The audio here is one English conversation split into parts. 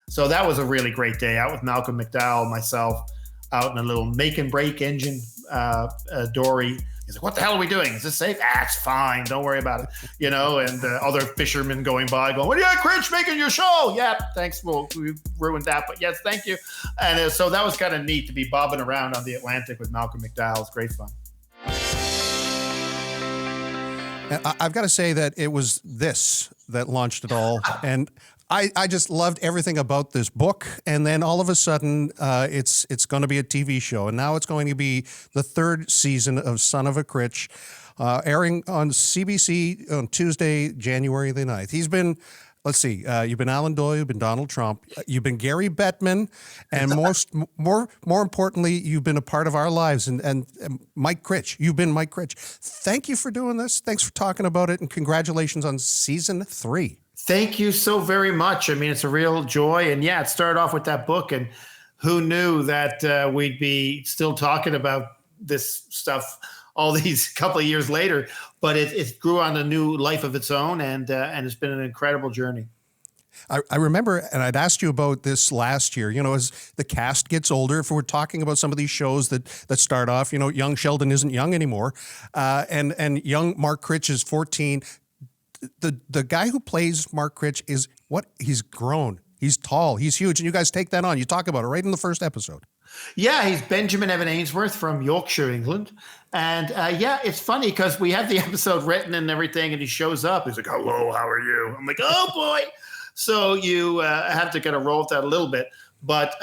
So that was a really great day out with Malcolm McDowell, myself, out in a little make and break engine dory. He's like, what the hell are we doing? Is this safe? It's fine. Don't worry about it. And other fishermen going by going, what are you, Critch, making your show? Yeah, thanks. Well, we ruined that, but yes, thank you. And so that was kind of neat to be bobbing around on the Atlantic with Malcolm McDowell. It's great fun. I've got to say that it was this that launched it all. And I just loved everything about this book. And then all of a sudden, it's going to be a TV show. And now it's going to be the third season of Son of a Critch, airing on CBC on Tuesday, January the 9th. He's been, let's see, you've been Alan Doyle, you've been Donald Trump, you've been Gary Bettman, and more importantly, you've been a part of our lives. And Mike Critch, you've been Mike Critch. Thank you for doing this. Thanks for talking about it, and congratulations on season 3. Thank you so very much. I mean, it's a real joy. And yeah, it started off with that book, and who knew that we'd be still talking about this stuff all these couple of years later, but it grew on a new life of its own, and it's been an incredible journey. I remember, and I'd asked you about this last year, as the cast gets older, if we're talking about some of these shows that start off, young Sheldon isn't young anymore, and young Mark Critch is 14. The guy who plays Mark Critch he's grown. He's tall. He's huge. And you guys take that on. You talk about it right in the first episode. Yeah, he's Benjamin Evan Ainsworth from Yorkshire, England. And it's funny because we have the episode written and everything, and he shows up. He's like, hello, how are you? I'm like, oh, boy. So you have to kind of roll with that a little bit. But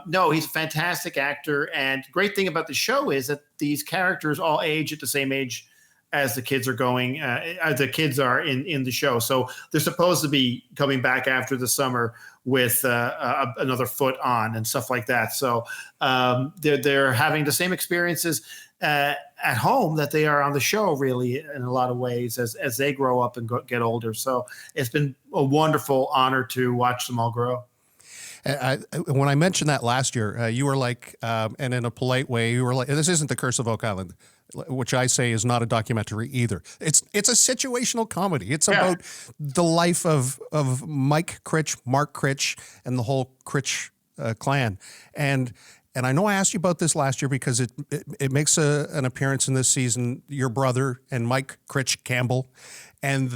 no, he's a fantastic actor. And great thing about the show is that these characters all age at the same age as the kids are going, as the kids are in the show. So they're supposed to be coming back after the summer with another foot on and stuff like that. So they're having the same experiences at home that they are on the show, really, in a lot of ways, as they grow up and get older. So it's been a wonderful honor to watch them all grow. When I mentioned that last year, you were like, and in a polite way, you were like, this isn't The Curse of Oak Island, which I say is not a documentary either. It's a situational comedy. It's about the life of Mike Critch, Mark Critch, and the whole Critch clan. And I know I asked you about this last year because it makes an appearance in this season, your brother and Mike Critch Campbell. And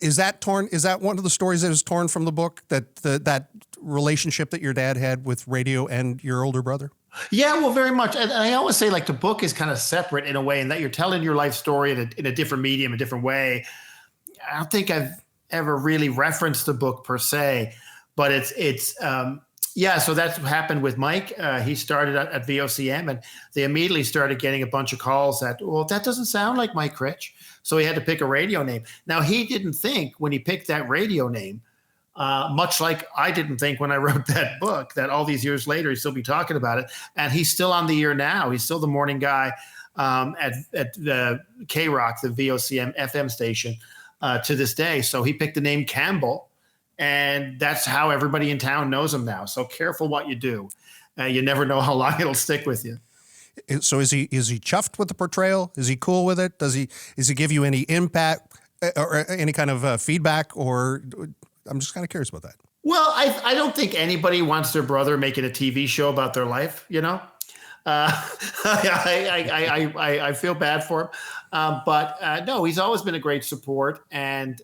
is that torn? Is that one of the stories that is torn from the book, that relationship that your dad had with radio and your older brother? Yeah, well, very much. And I always say, like, the book is kind of separate in a way, in that you're telling your life story in a different medium, a different way. I don't think I've ever really referenced the book per se, but so that's what happened with Mike. He started at VOCM, and they immediately started getting a bunch of calls that doesn't sound like Mike Critch. So he had to pick a radio name. Now, he didn't think when he picked that radio name, much like I didn't think when I wrote that book, that all these years later, he'd still be talking about it. And he's still on the air now. He's still the morning guy at the K-Rock, the VOCM FM station, to this day. So he picked the name Campbell, and that's how everybody in town knows him now. So careful what you do. You never know how long it'll stick with you. So is he chuffed with the portrayal? Is he cool with it? Does he give you any impact or any kind of feedback? Or I'm just kind of curious about that. Well, I don't think anybody wants their brother making a TV show about their life, I feel bad for him. But no, he's always been a great support. And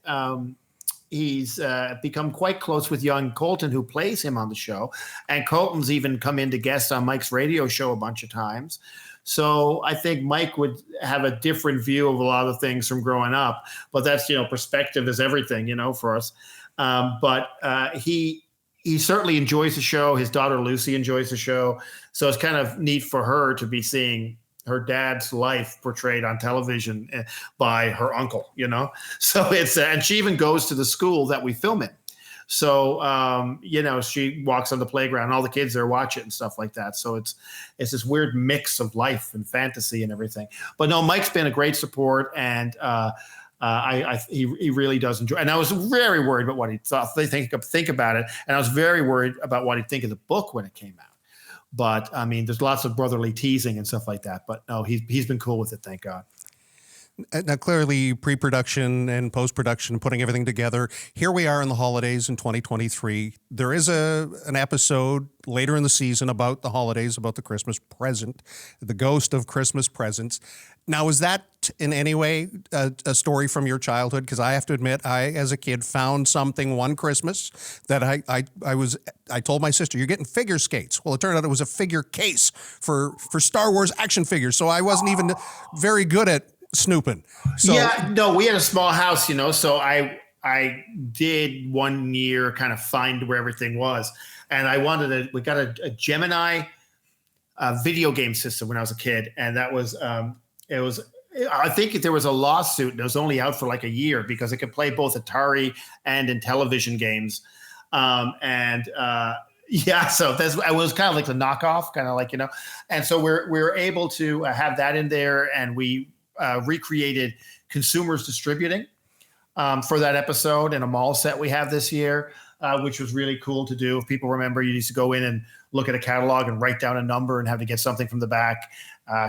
he's become quite close with young Colton, who plays him on the show. And Colton's even come in to guest on Mike's radio show a bunch of times. So I think Mike would have a different view of a lot of things from growing up. But that's, perspective is everything, for us. But he certainly enjoys the show. His daughter Lucy enjoys the show. So it's kind of neat for her to be seeing her dad's life portrayed on television by her uncle, So it's and she even goes to the school that we film in. So she walks on the playground, and all the kids there watch it and stuff like that. So it's this weird mix of life and fantasy and everything. But no, Mike's been a great support, and he really does enjoy. And I was very worried about what he thought. They think about it, and I was very worried about what he'd think of the book when it came out. But I mean, there's lots of brotherly teasing and stuff like that. But no, he's been cool with it, thank God. Now, clearly, pre-production and post-production, putting everything together. Here we are in the holidays in 2023. There is an episode later in the season about the holidays, about the Christmas present, the ghost of Christmas presents. Now, is that in any way a story from your childhood? Because I have to admit, I, as a kid, found something one Christmas that I told my sister, "You're getting figure skates." Well, it turned out it was a figure case for Star Wars action figures. So I wasn't even very good at snooping. So, yeah, no, we had a small house, so I did one year kind of find where everything was. And we got a Gemini video game system when I was a kid. And that was, I think there was a lawsuit and it was only out for like a year because it could play both Atari and in television games. Yeah, so it was kind of like the knockoff, kind of like, and so we're able to have that in there, and we recreated consumers distributing for that episode in a mall set we have this year, which was really cool to do. If people remember, you used to go in and look at a catalog and write down a number and have to get something from the back,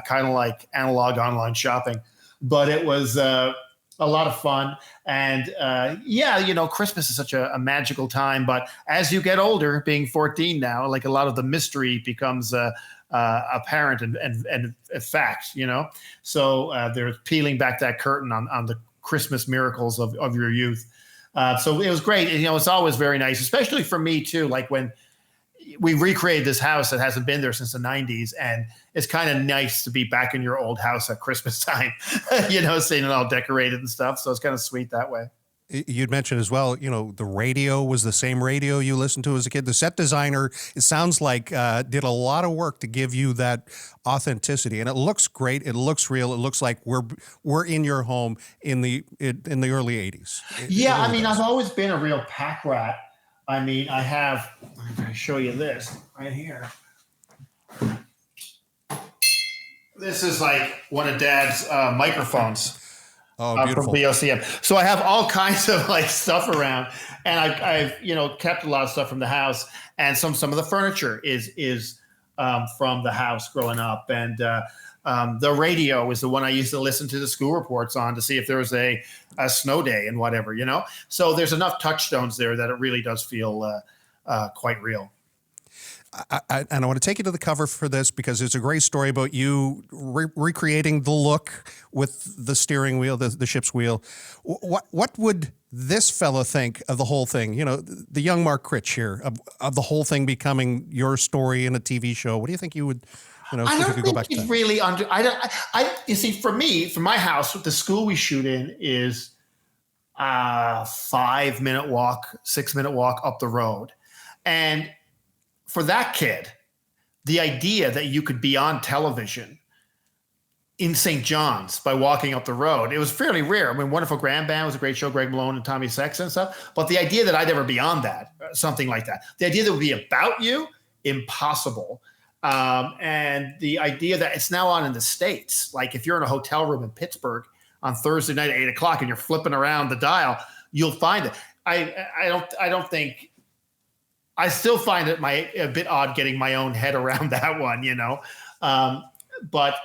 kind of like analog online shopping. But it was a lot of fun. And Christmas is such a magical time. But as you get older, being 14 now, like a lot of the mystery becomes apparent and a fact, So they're peeling back that curtain on the Christmas miracles of your youth. So it was great. And, it's always very nice, especially for me too. Like when we recreated this house that hasn't been there since the 90s, and it's kind of nice to be back in your old house at Christmas time, seeing it all decorated and stuff. So it's kind of sweet that way. You'd mentioned as well, the radio was the same radio you listened to as a kid. The set designer, it sounds like, did a lot of work to give you that authenticity, and it looks great. It looks real. It looks like we're in your home in the early 80s. Yeah, I mean, I've always been a real pack rat. I mean, I'm going to show you this right here. This is like one of Dad's microphones. Oh, beautiful. From BOCM. So I have all kinds of like stuff around, and I've kept a lot of stuff from the house, and some of the furniture is from the house growing up, and the radio is the one I used to listen to the school reports on to see if there was a snow day and whatever, So there's enough touchstones there that it really does feel quite real. And I want to take you to the cover for this because it's a great story about you recreating the look with the steering wheel, the ship's wheel. What would this fella think of the whole thing? The young Mark Critch here, of the whole thing becoming your story in a TV show. What do you think you would, I don't think he's really you see, for me, for my house, the school we shoot in is 5-minute walk, 6-minute walk up the road. And for that kid, the idea that you could be on television in St. John's by walking up the road, it was fairly rare. I mean, Wonderful Grand Band was a great show, Greg Malone and Tommy Sexton and stuff. But the idea that I'd ever be on that, something like that, the idea that it would be about you, impossible. And the idea that it's now on in the States, like if you're in a hotel room in Pittsburgh on Thursday night at 8 o'clock and you're flipping around the dial, you'll find it. I still find it a bit odd getting my own head around that one, but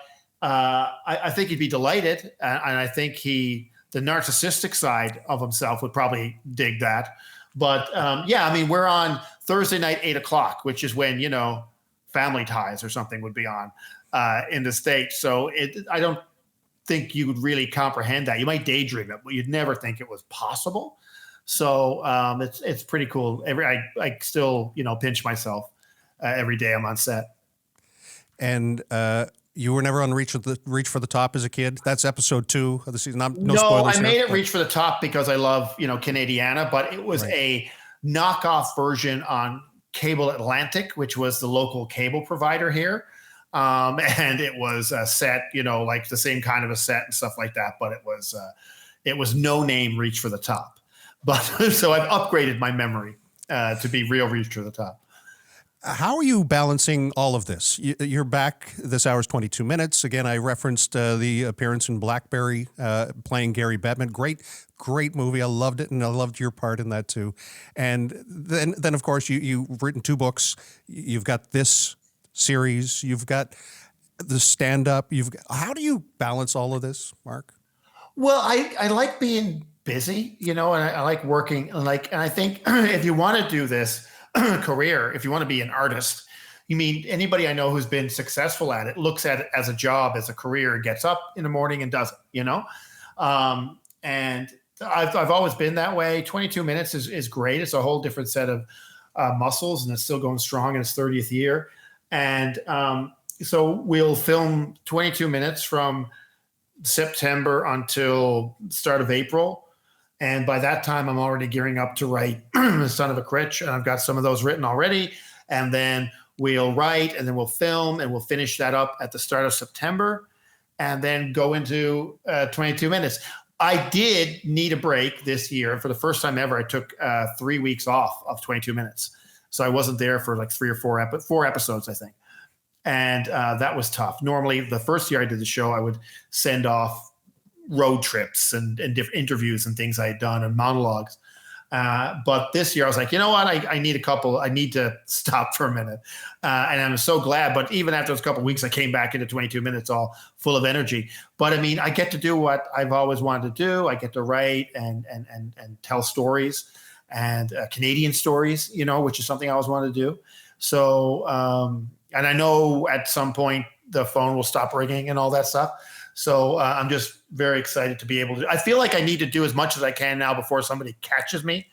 I think he'd be delighted, and I think the narcissistic side of himself would probably dig that. But I mean, we're on Thursday night 8 o'clock, which is when Family Ties or something would be on in the States. So I don't think you would really comprehend that. You might daydream it, but you'd never think it was possible. So it's pretty cool. I still pinch myself every day I'm on set. And you were never on Reach for the Top as a kid. That's episode 2 of the season. No spoilers. I made it Reach for the Top because I love Canadiana, but it was a knockoff version on Cable Atlantic, which was the local cable provider here. And it was a set, like the same kind of a set and stuff like that. But it was no name Reach for the Top. But so I've upgraded my memory to be real Reach for the Top. How are you balancing all of this? You're back. This hour's 22 minutes. Again, I referenced the appearance in Blackberry, playing Gary Bettman. Great movie. I loved it, and I loved your part in that too. And then of course, you've written 2 books. You've got this series. You've got the stand-up. How do you balance all of this, Mark? Well, I like being busy, and I like working, and I think if you want to do this career, if you want to be an artist, you mean anybody I know who's been successful at it looks at it as a job, as a career, gets up in the morning and does it. And I've always been that way. 22 minutes is great. It's a whole different set of muscles, and it's still going strong in its 30th year. And so we'll film 22 minutes from September until start of April. And by that time, I'm already gearing up to write Son of a Critch, and I've got some of those written already. And then we'll write, and then we'll film, and we'll finish that up at the start of September, and then go into 22 minutes. I did need a break this year. For the first time ever, I took 3 weeks off of 22 minutes. So I wasn't there for like 3 or 4 episodes, I think. And that was tough. Normally, the first year I did the show, I would send off road trips and different interviews and things I had done and monologues. But this year I was like, you know what? I need I need to stop for a minute. And I'm so glad. But even after those couple of weeks, I came back into 22 minutes all full of energy. But I mean, I get to do what I've always wanted to do. I get to write and tell stories, and Canadian stories, which is something I always wanted to do. So, and I know at some point the phone will stop ringing and all that stuff. So I'm just very excited to be able to. I feel like I need to do as much as I can now before somebody catches me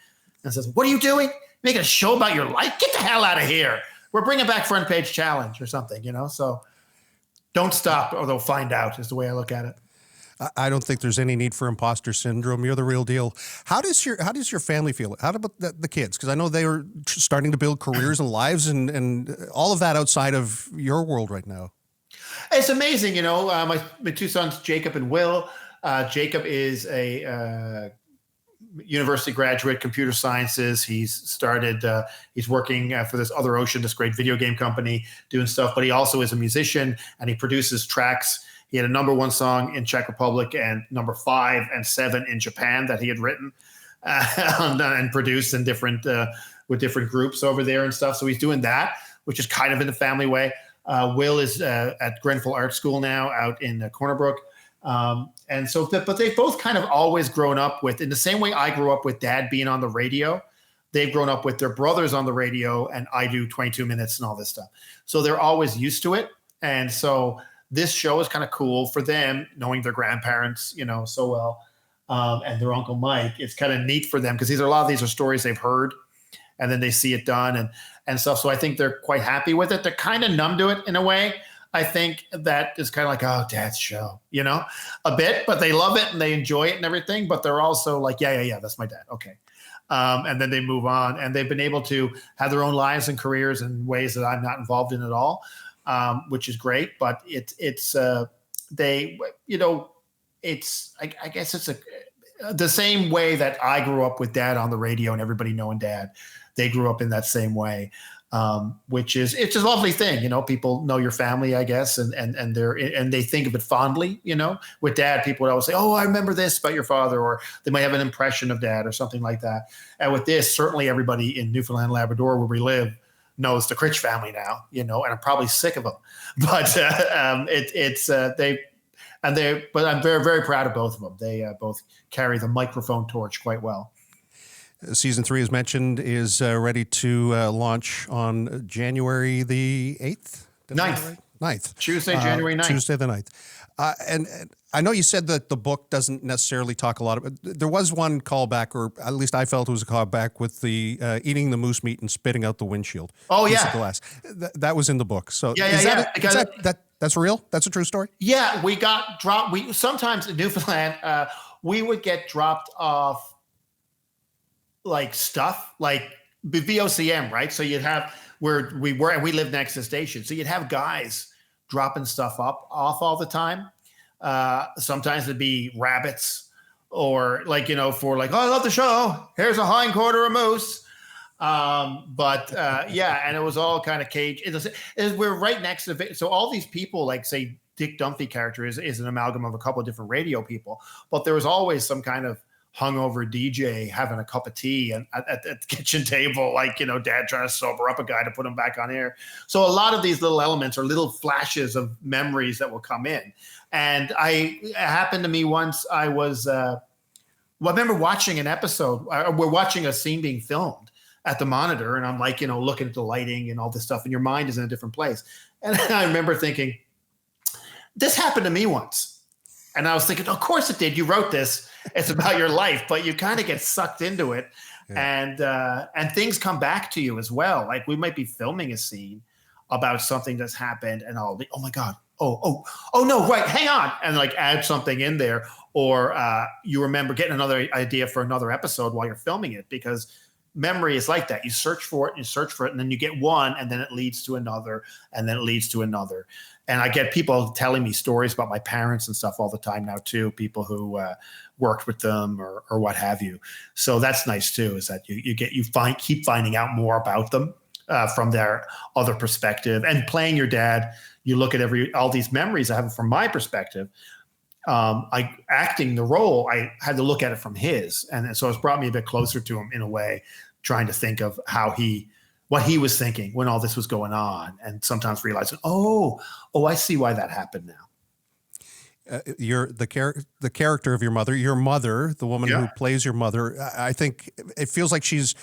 and says, "What are you doing? Making a show about your life? Get the hell out of here. We're bringing back Front Page Challenge or something, So don't stop or they'll find out is the way I look at it. I don't think there's any need for imposter syndrome. You're the real deal. How does your family feel? How about the kids? Because I know they are starting to build careers and lives and all of that outside of your world right now. It's amazing, my two sons, Jacob and Will. Jacob is a university graduate, computer sciences. He's working for this Other Ocean, this great video game company, doing stuff. But he also is a musician, and he produces tracks. He had a #1 song in Czech Republic and number 5 and 7 in Japan that he had written and produced in with different groups over there and stuff. So he's doing that, which is kind of in the family way. Will is at Grenfell Art School now out in Corner Brook. And so, but they've both kind of always grown up with, in the same way I grew up with Dad being on the radio, they've grown up with their brothers on the radio, and I do 22 minutes and all this stuff. So they're always used to it. And so this show is kind of cool for them, knowing their grandparents, so well, and their Uncle Mike. It's kind of neat for them because a lot of these are stories they've heard, and then they see it done and stuff. So I think they're quite happy with it. They're kind of numb to it in a way. I think that is kind of like, oh, Dad's show, a bit, but they love it and they enjoy it and everything. But they're also like, yeah, that's my dad. Okay. And then they move on, and they've been able to have their own lives and careers in ways that I'm not involved in at all, which is great. But I guess it's the same way that I grew up with Dad on the radio and everybody knowing Dad. They grew up in that same way, which is, it's a lovely thing. People know your family, I guess, and they think of it fondly. With Dad, people would always say, "Oh, I remember this about your father," or they might have an impression of Dad or something like that. And with this, certainly everybody in Newfoundland and Labrador, where we live, knows the Critch family now. And I'm probably sick of them, but but I'm very, very proud of both of them. They both carry the microphone torch quite well. Season 3, as mentioned, is ready to launch on January the 8th? 9th. Tuesday, January 9th. Tuesday the 9th. And I know you said that the book doesn't necessarily talk a lot about it. There was one callback, or at least I felt it was a callback, with the eating the moose meat and spitting out the windshield. Oh, yeah. Glass. That was in the book. So yeah. That's real? That's a true story? Yeah, we got dropped. Sometimes in Newfoundland, we would get dropped off like stuff like VOCM, right? So you'd have where we were, and we lived next to the station. So you'd have guys dropping stuff off all the time. Sometimes it'd be rabbits, or for like, "Oh, I love the show. Here's a hindquarter of moose." Yeah, and it was all kind of cage. We're right next to so all these people, like say Dick Dunphy character is an amalgam of a couple of different radio people, but there was always some kind of hungover DJ having a cup of tea and at the kitchen table, like, dad trying to sober up a guy to put him back on air. So a lot of these little elements are little flashes of memories that will come in. And it happened to me once. I was, I remember watching an episode. We're watching a scene being filmed at the monitor, and I'm like, looking at the lighting and all this stuff, and your mind is in a different place. And I remember thinking, this happened to me once. And I was thinking, of course it did. You wrote this. It's about your life, but you kind of get sucked into it. Yeah. And things come back to you as well. Like we might be filming a scene about something that's happened, and I'll be, oh my God. Oh no, right. Hang on. And like add something in there. Or you remember getting another idea for another episode while you're filming it, because memory is like that. You search for it, and then you get one, and then it leads to another, and then it leads to another. And I get people telling me stories about my parents and stuff all the time now too, people who worked with them or what have you. So that's nice too, is that you keep finding out more about them from their other perspective. And playing your dad, you look at all these memories I have from my perspective. Acting the role, I had to look at it from his. And so it's brought me a bit closer to him in a way, trying to think of what he was thinking when all this was going on, and sometimes realizing, oh, I see why that happened now. The character of your mother, the woman who plays your mother. I think it feels like she's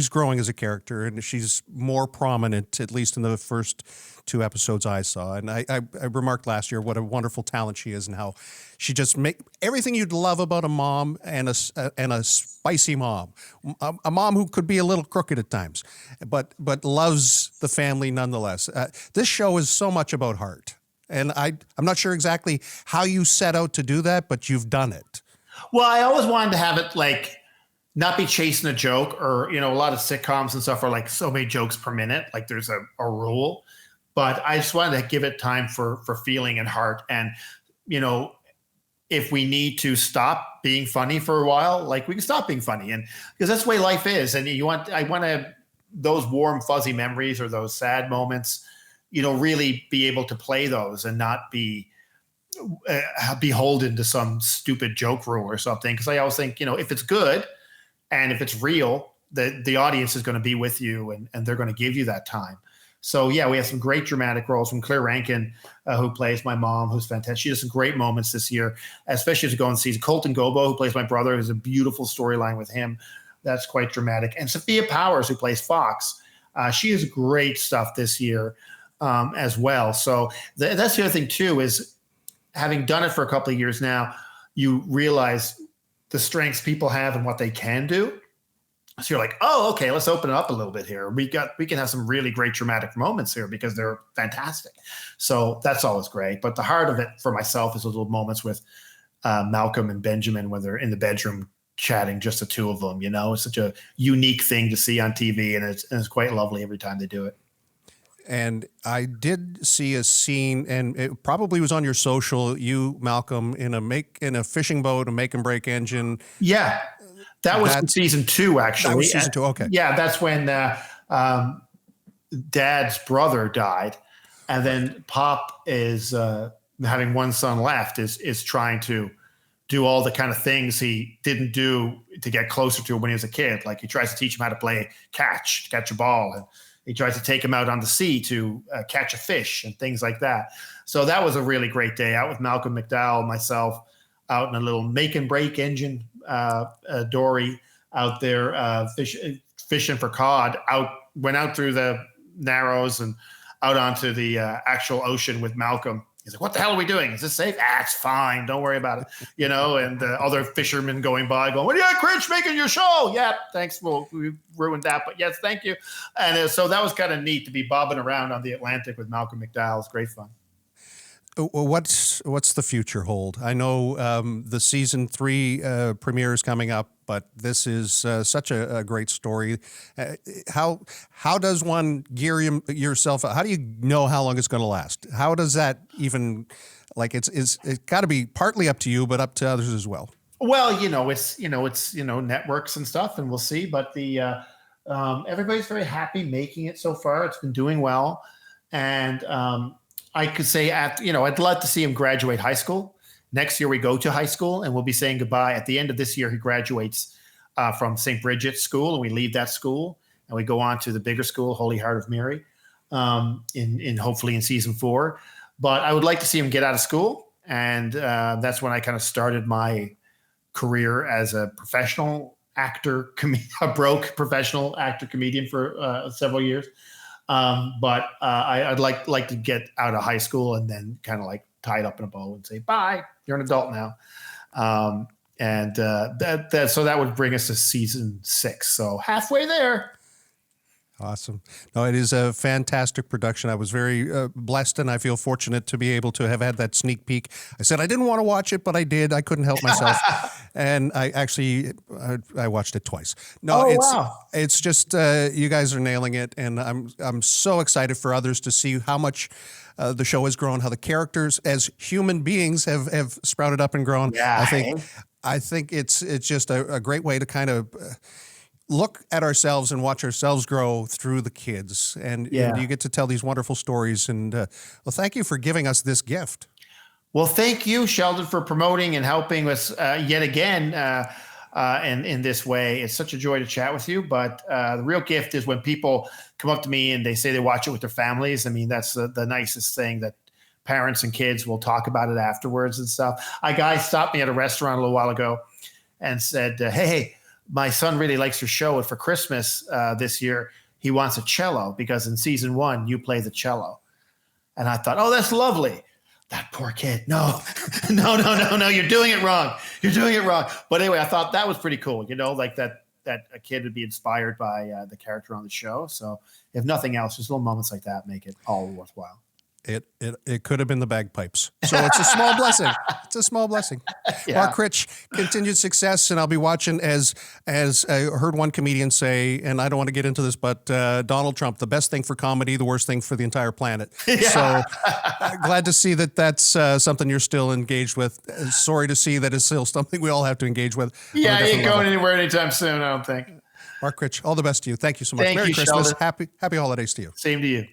growing as a character, and she's more prominent, at least in the first 2 episodes I saw. And I remarked last year what a wonderful talent she is, and how she just make everything you'd love about a mom, and a spicy mom, a mom who could be a little crooked at times, but loves the family nonetheless. This show is so much about heart, and I'm not sure exactly how you set out to do that, but you've done it. Well, I always wanted to have it like not be chasing a joke, or, a lot of sitcoms and stuff are like so many jokes per minute. Like there's a rule, but I just wanted to give it time for feeling and heart. And, if we need to stop being funny for a while, like we can stop being funny, and because that's the way life is. And I want to, those warm, fuzzy memories or those sad moments, really be able to play those and not be beholden to some stupid joke rule or something. Because I always think, if it's good, and if it's real, the audience is going to be with you, and they're going to give you that time. So, yeah, we have some great dramatic roles from Claire Rankin, who plays my mom, who's fantastic. She has some great moments this year, especially to go and see Colton Gobo, who plays my brother, who's a beautiful storyline with him. That's quite dramatic. And Sophia Powers, who plays Fox, she has great stuff this year as well. So that's the other thing, too, is having done it for a couple of years now, you realize the strengths people have and what they can do. So you're like, oh, okay, let's open it up a little bit here. We can have some really great dramatic moments here because they're fantastic. So that's always great. But the heart of it for myself is those little moments with Malcolm and Benjamin when they're in the bedroom chatting, just the two of them. It's such a unique thing to see on TV, and it's quite lovely every time they do it. And I did see a scene, and it probably was on your social, you, Malcolm, in a fishing boat, a make and break engine. Yeah. That was in season 2, actually. That was season 2, okay. Yeah, that's when Dad's brother died. And then Pop is having one son left, is trying to do all the kind of things he didn't do to get closer to when he was a kid. Like he tries to teach him how to play catch a ball. And he tries to take him out on the sea to catch a fish and things like that. So that was a really great day out with Malcolm McDowell, myself, out in a little make and break engine dory out there fishing for cod. Went out through the Narrows and out onto the actual ocean with Malcolm. He's like, what the hell are we doing? Is this safe? It's fine. Don't worry about it. And other fishermen going by going, what are you, Critch, making your show? Yeah, thanks. Well, we ruined that, but yes, thank you. And so that was kind of neat to be bobbing around on the Atlantic with Malcolm McDowell. It's great fun. What's the future hold? I know the season 3 premiere is coming up, but this is such a great story. How does one gear yourself? How do you know how long it's going to last? How does that even it's got to be partly up to you, but up to others as well. Well, it's networks and stuff, and we'll see. But the everybody's very happy making it so far. It's been doing well, and I could say I'd love to see him graduate high school Next year we go to high school, and we'll be saying goodbye. At the end of this year, he graduates from St. Bridget's School, and we leave that school, and we go on to the bigger school, Holy Heart of Mary, in hopefully in season 4. But I would like to see him get out of school, and that's when I kind of started my career as a professional actor, a broke professional actor comedian for several years. But I'd like to get out of high school and then kind of like tie it up in a bow and say, bye, you're an adult now. So that would bring us to season 6. So halfway there. Awesome. No, it is a fantastic production. I was very blessed, and I feel fortunate to be able to have had that sneak peek. I said I didn't want to watch it, but I did. I couldn't help myself. And I actually, I watched it twice. No, it's just, you guys are nailing it. And I'm so excited for others to see how much the show has grown, how the characters as human beings have sprouted up and grown. Yeah, I think it's just a great way to kind of look at ourselves and watch ourselves grow through the kids. And you get to tell these wonderful stories. And well, thank you for giving us this gift. Well, thank you, Sheldon, for promoting and helping us yet again in this way. It's such a joy to chat with you. But the real gift is when people come up to me and they say they watch it with their families. I mean, that's the nicest thing, that parents and kids will talk about it afterwards and stuff. A guy stopped me at a restaurant a little while ago and said, hey, my son really likes your show, and for Christmas this year, he wants a cello because in season 1, you play the cello. And I thought, oh, that's lovely. That poor kid. No, you're doing it wrong. You're doing it wrong. But anyway, I thought that was pretty cool, like that a kid would be inspired by the character on the show. So if nothing else, just little moments like that make it all worthwhile. It could have been the bagpipes. So it's a small blessing. It's a small blessing. Yeah. Mark Critch, continued success, and I'll be watching as I heard one comedian say, and I don't want to get into this, but Donald Trump, the best thing for comedy, the worst thing for the entire planet. Yeah. So glad to see that that's something you're still engaged with. Sorry to see that it's still something we all have to engage with. Yeah, you ain't going anywhere anytime soon, I don't think. Mark Critch, all the best to you. Thank you so much. Thank Merry you, Christmas. Sheldon. Happy holidays to you. Same to you.